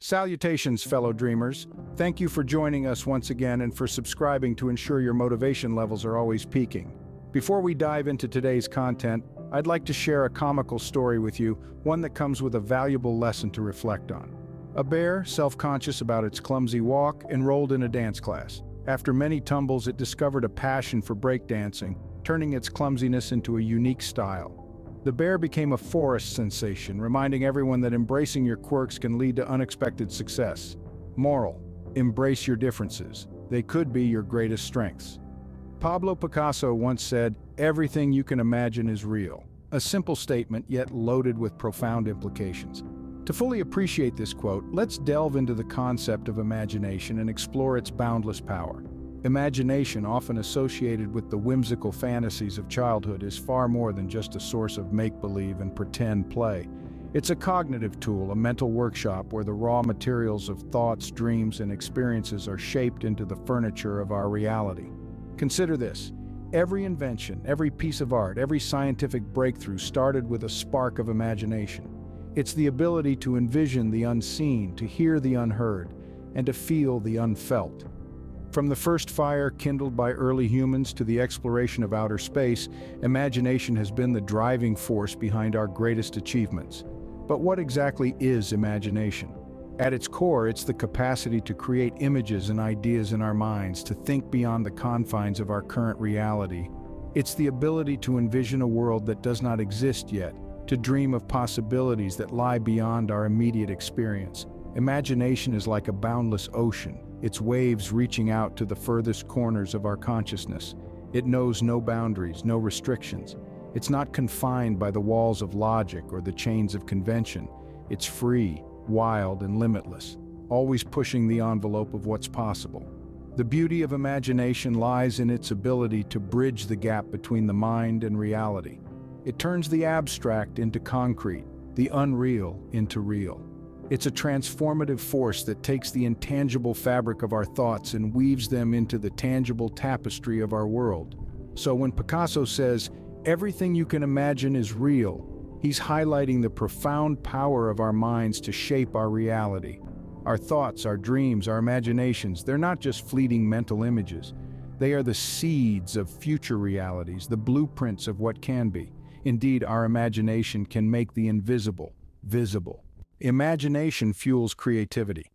Salutations, fellow dreamers. Thank you for joining us once again and for subscribing to ensure your motivation levels are always peaking. Before we dive into today's content, I'd like to share a comical story with you, one that comes with a valuable lesson to reflect on. A bear, self-conscious about its clumsy walk, enrolled in a dance class. After many tumbles, it discovered a passion for breakdancing, turning its clumsiness into a unique style. The bear became a forest sensation, reminding everyone that embracing your quirks can lead to unexpected success. Moral: embrace your differences. They could be your greatest strengths. Pablo Picasso once said, "Everything you can imagine is real." A simple statement, yet loaded with profound implications. To fully appreciate this quote, let's delve into the concept of imagination and explore its boundless power. Imagination, often associated with the whimsical fantasies of childhood, is far more than just a source of make-believe and pretend play. It's a cognitive tool, a mental workshop where the raw materials of thoughts, dreams, and experiences are shaped into the furniture of our reality. Consider this. Every invention, every piece of art, every scientific breakthrough started with a spark of imagination. It's the ability to envision the unseen, to hear the unheard, and to feel the unfelt. From the first fire kindled by early humans to the exploration of outer space, imagination has been the driving force behind our greatest achievements. But what exactly is imagination? At its core, it's the capacity to create images and ideas in our minds, to think beyond the confines of our current reality. It's the ability to envision a world that does not exist yet, to dream of possibilities that lie beyond our immediate experience. Imagination is like a boundless ocean, its waves reaching out to the furthest corners of our consciousness. It knows no boundaries, no restrictions. It's not confined by the walls of logic or the chains of convention. It's free, wild, and limitless, always pushing the envelope of what's possible. The beauty of imagination lies in its ability to bridge the gap between the mind and reality. It turns the abstract into concrete, the unreal into real. It's a transformative force that takes the intangible fabric of our thoughts and weaves them into the tangible tapestry of our world. So when Picasso says, "Everything you can imagine is real," he's highlighting the profound power of our minds to shape our reality. Our thoughts, our dreams, our imaginations, they're not just fleeting mental images. They are the seeds of future realities, the blueprints of what can be. Indeed, our imagination can make the invisible visible. Imagination fuels creativity.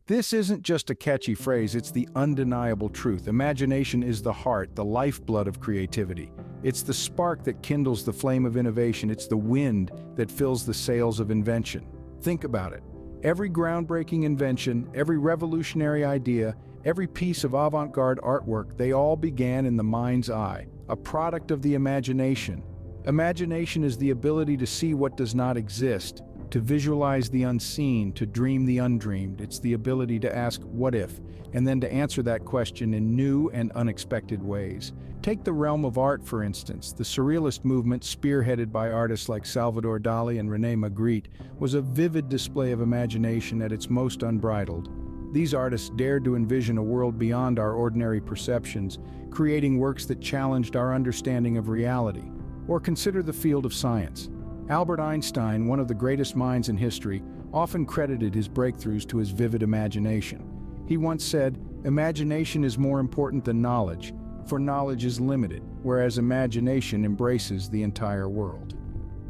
This isn't just a catchy phrase, it's the undeniable truth. Imagination is the heart, the lifeblood of creativity. It's the spark that kindles the flame of innovation. It's the wind that fills the sails of invention. Think about it. Every groundbreaking invention, every revolutionary idea, every piece of avant-garde artwork, they all began in the mind's eye, a product of the imagination. Imagination is the ability to see what does not exist, to visualize the unseen, to dream the undreamed. It's the ability to ask, "What if?" and then to answer that question in new and unexpected ways. Take the realm of art, for instance. The Surrealist movement, spearheaded by artists like Salvador Dali and René Magritte, was a vivid display of imagination at its most unbridled. These artists dared to envision a world beyond our ordinary perceptions, creating works that challenged our understanding of reality. Or consider the field of science. Albert Einstein, one of the greatest minds in history, often credited his breakthroughs to his vivid imagination. He once said, "Imagination is more important than knowledge, for knowledge is limited, whereas imagination embraces the entire world."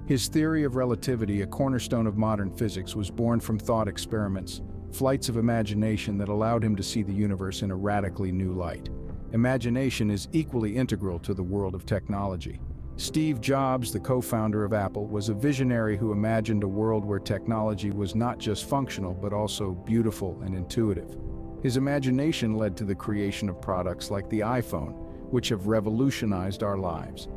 His theory of relativity, a cornerstone of modern physics, was born from thought experiments, flights of imagination that allowed him to see the universe in a radically new light. Imagination is equally integral to the world of technology. Steve Jobs, the co-founder of Apple, was a visionary who imagined a world where technology was not just functional but also beautiful and intuitive. His imagination led to the creation of products like the iPhone, which have revolutionized our lives.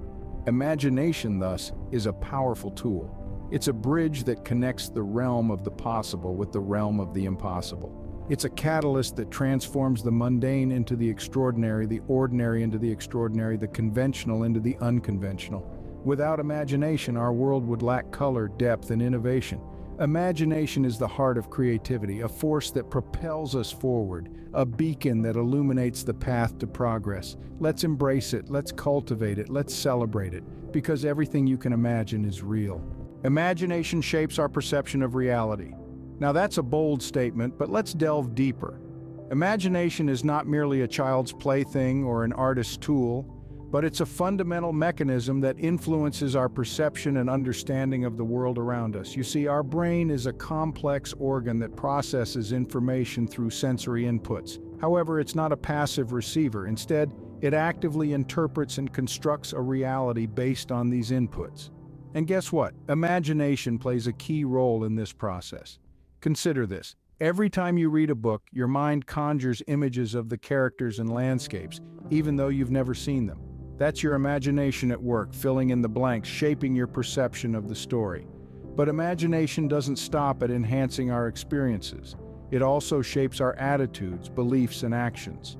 Imagination, thus, is a powerful tool. It's a bridge that connects the realm of the possible with the realm of the impossible. It's a catalyst that transforms the mundane into the extraordinary, the ordinary into the extraordinary, the conventional into the unconventional. Without imagination, our world would lack color, depth, and innovation. Imagination is the heart of creativity, a force that propels us forward, a beacon that illuminates the path to progress. Let's embrace it, let's cultivate it, let's celebrate it, because everything you can imagine is real. Imagination shapes our perception of reality. Now that's a bold statement, but let's delve deeper. Imagination is not merely a child's plaything or an artist's tool, but it's a fundamental mechanism that influences our perception and understanding of the world around us. You see, our brain is a complex organ that processes information through sensory inputs. However, it's not a passive receiver. Instead, it actively interprets and constructs a reality based on these inputs. And guess what? Imagination plays a key role in this process. Consider this. Every time you read a book, your mind conjures images of the characters and landscapes, even though you've never seen them. That's your imagination at work, filling in the blanks, shaping your perception of the story. But imagination doesn't stop at enhancing our experiences. It also shapes our attitudes, beliefs, and actions.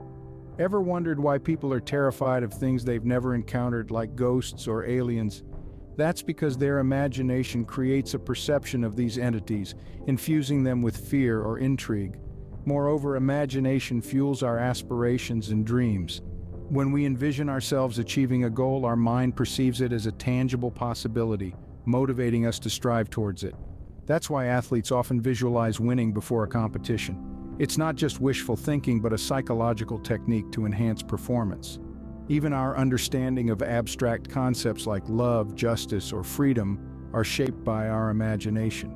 Ever wondered why people are terrified of things they've never encountered, like ghosts or aliens? That's because their imagination creates a perception of these entities, infusing them with fear or intrigue. Moreover, imagination fuels our aspirations and dreams. When we envision ourselves achieving a goal, our mind perceives it as a tangible possibility, motivating us to strive towards it. That's why athletes often visualize winning before a competition. It's not just wishful thinking, but a psychological technique to enhance performance. Even our understanding of abstract concepts like love, justice, or freedom are shaped by our imagination.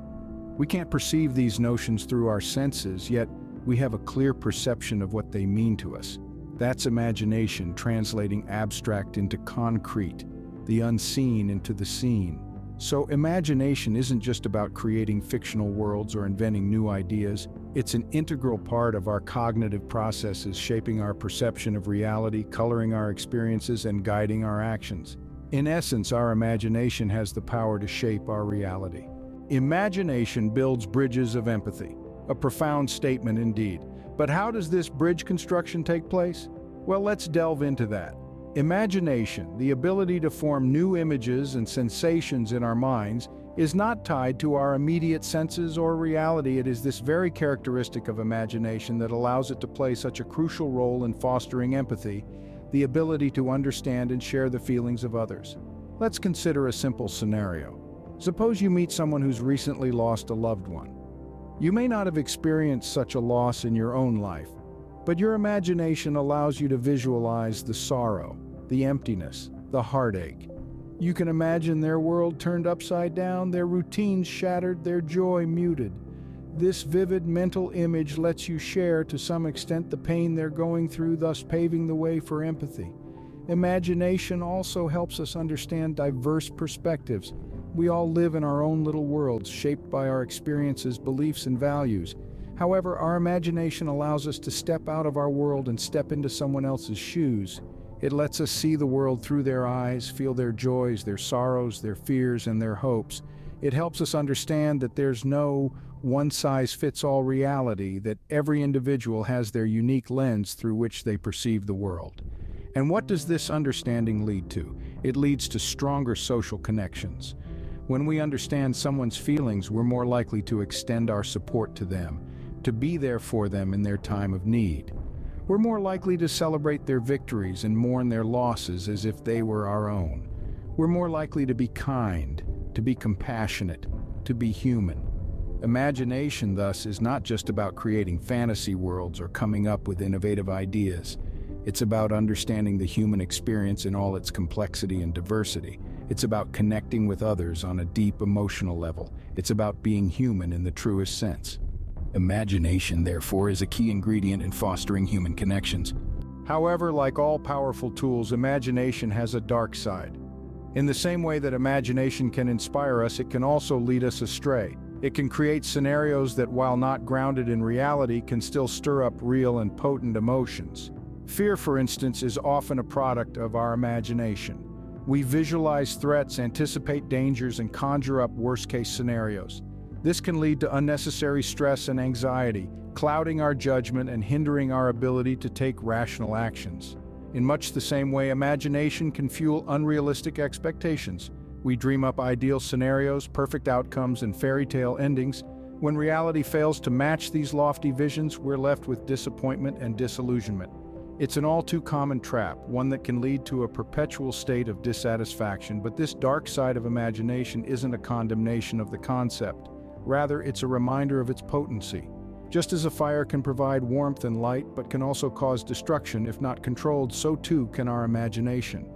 We can't perceive these notions through our senses, yet we have a clear perception of what they mean to us. That's imagination translating abstract into concrete, the unseen into the seen. So imagination isn't just about creating fictional worlds or inventing new ideas. It's an integral part of our cognitive processes, shaping our perception of reality, coloring our experiences, and guiding our actions. In essence, our imagination has the power to shape our reality. Imagination builds bridges of empathy. A profound statement indeed. But how does this bridge construction take place? Well, let's delve into that. Imagination, the ability to form new images and sensations in our minds, is not tied to our immediate senses or reality. It is this very characteristic of imagination that allows it to play such a crucial role in fostering empathy, the ability to understand and share the feelings of others. Let's consider a simple scenario. Suppose you meet someone who's recently lost a loved one. You may not have experienced such a loss in your own life, but your imagination allows you to visualize the sorrow, the emptiness, the heartache. You can imagine their world turned upside down, their routines shattered, their joy muted. This vivid mental image lets you share to some extent the pain they're going through, thus paving the way for empathy. Imagination also helps us understand diverse perspectives. We all live in our own little worlds, shaped by our experiences, beliefs, and values. However, our imagination allows us to step out of our world and step into someone else's shoes. It lets us see the world through their eyes, feel their joys, their sorrows, their fears, and their hopes. It helps us understand that there's no one-size-fits-all reality, that every individual has their unique lens through which they perceive the world. And what does this understanding lead to? It leads to stronger social connections. When we understand someone's feelings, we're more likely to extend our support to them, to be there for them in their time of need. We're more likely to celebrate their victories and mourn their losses as if they were our own. We're more likely to be kind, to be compassionate, to be human. Imagination, thus, is not just about creating fantasy worlds or coming up with innovative ideas. It's about understanding the human experience in all its complexity and diversity. It's about connecting with others on a deep emotional level. It's about being human in the truest sense. Imagination, therefore, is a key ingredient in fostering human connections. However, like all powerful tools, imagination has a dark side. In the same way that imagination can inspire us, it can also lead us astray. It can create scenarios that, while not grounded in reality, can still stir up real and potent emotions. Fear, for instance, is often a product of our imagination. We visualize threats, anticipate dangers, and conjure up worst-case scenarios. This can lead to unnecessary stress and anxiety, clouding our judgment and hindering our ability to take rational actions. In much the same way, imagination can fuel unrealistic expectations. We dream up ideal scenarios, perfect outcomes, and fairy tale endings. When reality fails to match these lofty visions, we're left with disappointment and disillusionment. It's an all too common trap, one that can lead to a perpetual state of dissatisfaction. But this dark side of imagination isn't a condemnation of the concept. Rather, it's a reminder of its potency. Just as a fire can provide warmth and light, but can also cause destruction if not controlled, so too can our imagination.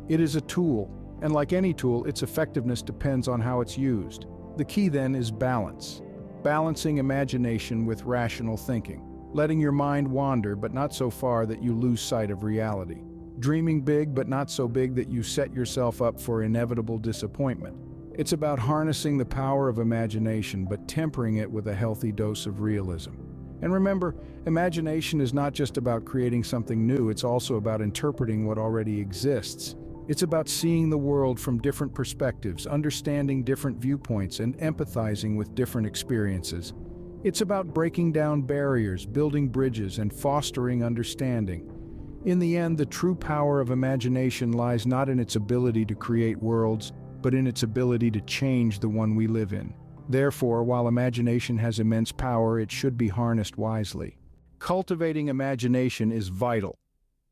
It is a tool, and like any tool, its effectiveness depends on how it's used. The key then is balance. Balancing imagination with rational thinking. Letting your mind wander, but not so far that you lose sight of reality. Dreaming big, but not so big that you set yourself up for inevitable disappointment. It's about harnessing the power of imagination, but tempering it with a healthy dose of realism. And remember, imagination is not just about creating something new, it's also about interpreting what already exists. It's about seeing the world from different perspectives, understanding different viewpoints, and empathizing with different experiences. It's about breaking down barriers, building bridges, and fostering understanding. In the end, the true power of imagination lies not in its ability to create worlds, but in its ability to change the one we live in. Therefore, while imagination has immense power, it should be harnessed wisely. Cultivating imagination is vital.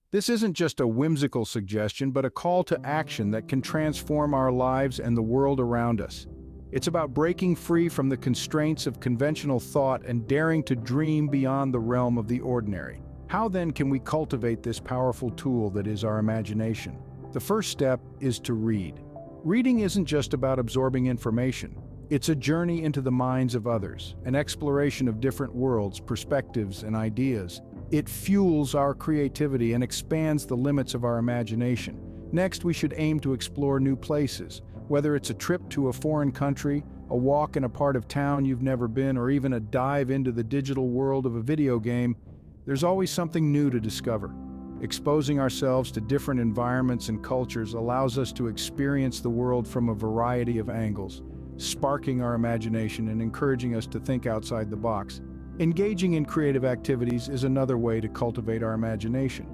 This isn't just a whimsical suggestion, but a call to action that can transform our lives and the world around us. It's about breaking free from the constraints of conventional thought and daring to dream beyond the realm of the ordinary. How then can we cultivate this powerful tool that is our imagination? The first step is to read. Reading isn't just about absorbing information. It's a journey into the minds of others, an exploration of different worlds, perspectives, and ideas. It fuels our creativity and expands the limits of our imagination. Next, we should aim to explore new places. Whether it's a trip to a foreign country, a walk in a part of town you've never been, or even a dive into the digital world of a video game, there's always something new to discover. Exposing ourselves to different environments and cultures allows us to experience the world from a variety of angles, sparking our imagination and encouraging us to think outside the box. Engaging in creative activities is another way to cultivate our imagination.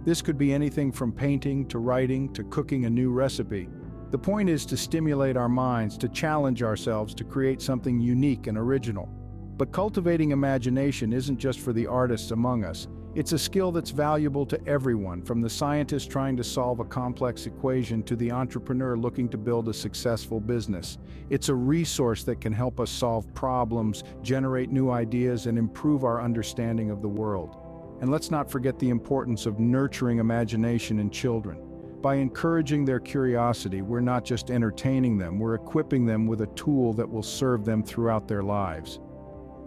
This could be anything from painting to writing to cooking a new recipe. The point is to stimulate our minds, to challenge ourselves to create something unique and original. But cultivating imagination isn't just for the artists among us. It's a skill that's valuable to everyone, from the scientist trying to solve a complex equation to the entrepreneur looking to build a successful business. It's a resource that can help us solve problems, generate new ideas, and improve our understanding of the world. And let's not forget the importance of nurturing imagination in children. By encouraging their curiosity, we're not just entertaining them, we're equipping them with a tool that will serve them throughout their lives.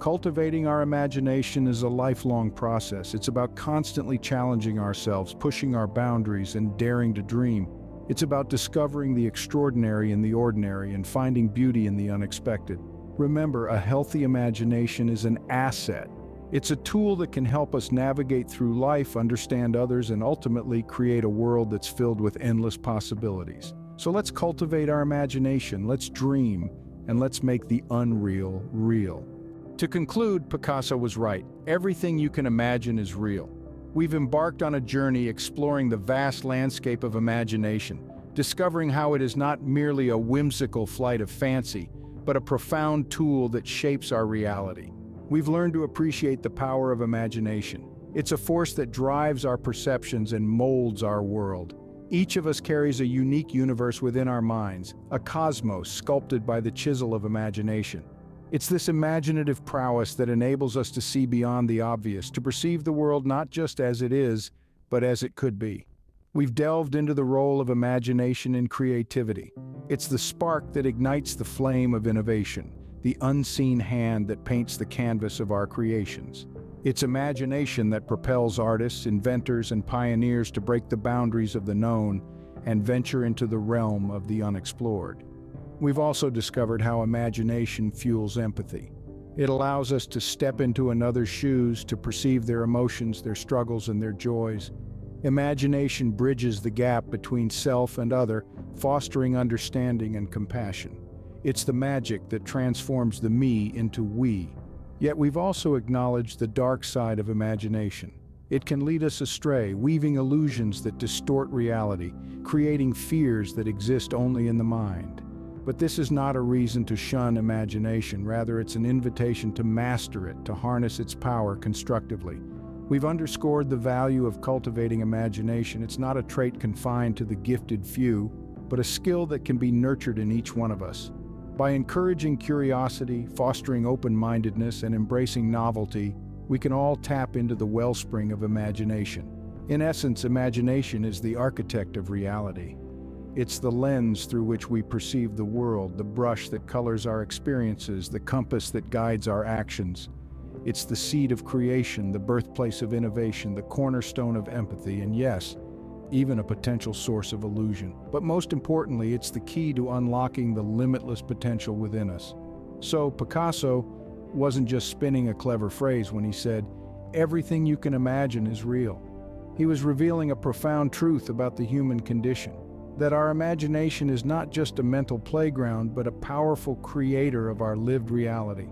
Cultivating our imagination is a lifelong process. It's about constantly challenging ourselves, pushing our boundaries, and daring to dream. It's about discovering the extraordinary in the ordinary and finding beauty in the unexpected. Remember, a healthy imagination is an asset. It's a tool that can help us navigate through life, understand others, and ultimately create a world that's filled with endless possibilities. So let's cultivate our imagination, let's dream, and let's make the unreal real. To conclude, Picasso was right. Everything you can imagine is real. We've embarked on a journey exploring the vast landscape of imagination, discovering how it is not merely a whimsical flight of fancy, but a profound tool that shapes our reality. We've learned to appreciate the power of imagination. It's a force that drives our perceptions and molds our world. Each of us carries a unique universe within our minds, a cosmos sculpted by the chisel of imagination. It's this imaginative prowess that enables us to see beyond the obvious, to perceive the world not just as it is, but as it could be. We've delved into the role of imagination in creativity. It's the spark that ignites the flame of innovation, the unseen hand that paints the canvas of our creations. It's imagination that propels artists, inventors, and pioneers to break the boundaries of the known and venture into the realm of the unexplored. We've also discovered how imagination fuels empathy. It allows us to step into another's shoes, to perceive their emotions, their struggles, and their joys. Imagination bridges the gap between self and other, fostering understanding and compassion. It's the magic that transforms the me into we. Yet we've also acknowledged the dark side of imagination. It can lead us astray, weaving illusions that distort reality, creating fears that exist only in the mind. But this is not a reason to shun imagination. Rather, it's an invitation to master it, to harness its power constructively. We've underscored the value of cultivating imagination. It's not a trait confined to the gifted few, but a skill that can be nurtured in each one of us. By encouraging curiosity, fostering open-mindedness, and embracing novelty, we can all tap into the wellspring of imagination. In essence, imagination is the architect of reality. It's the lens through which we perceive the world, the brush that colors our experiences, the compass that guides our actions. It's the seed of creation, the birthplace of innovation, the cornerstone of empathy, and yes, even a potential source of illusion. But most importantly, it's the key to unlocking the limitless potential within us. So, Picasso wasn't just spinning a clever phrase when he said, "Everything you can imagine is real." He was revealing a profound truth about the human condition, that our imagination is not just a mental playground, but a powerful creator of our lived reality.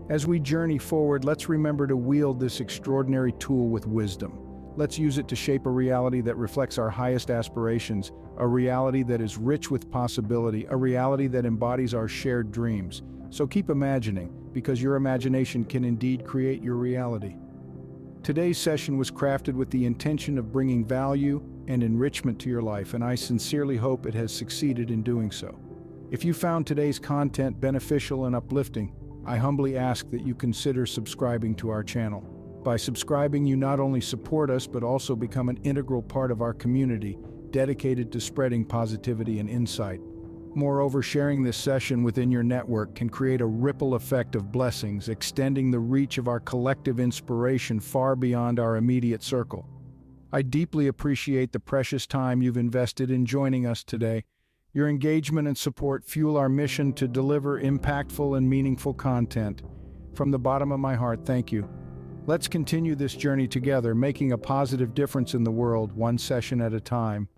As we journey forward, let's remember to wield this extraordinary tool with wisdom. Let's use it to shape a reality that reflects our highest aspirations, a reality that is rich with possibility, a reality that embodies our shared dreams. So keep imagining, because your imagination can indeed create your reality. Today's session was crafted with the intention of bringing value and enrichment to your life, and I sincerely hope it has succeeded in doing so. If you found today's content beneficial and uplifting, I humbly ask that you consider subscribing to our channel. By subscribing, you not only support us, but also become an integral part of our community, dedicated to spreading positivity and insight. Moreover, sharing this session within your network can create a ripple effect of blessings, extending the reach of our collective inspiration far beyond our immediate circle. I deeply appreciate the precious time you've invested in joining us today. Your engagement and support fuel our mission to deliver impactful and meaningful content. From the bottom of my heart, thank you. Let's continue this journey together, making a positive difference in the world, one session at a time.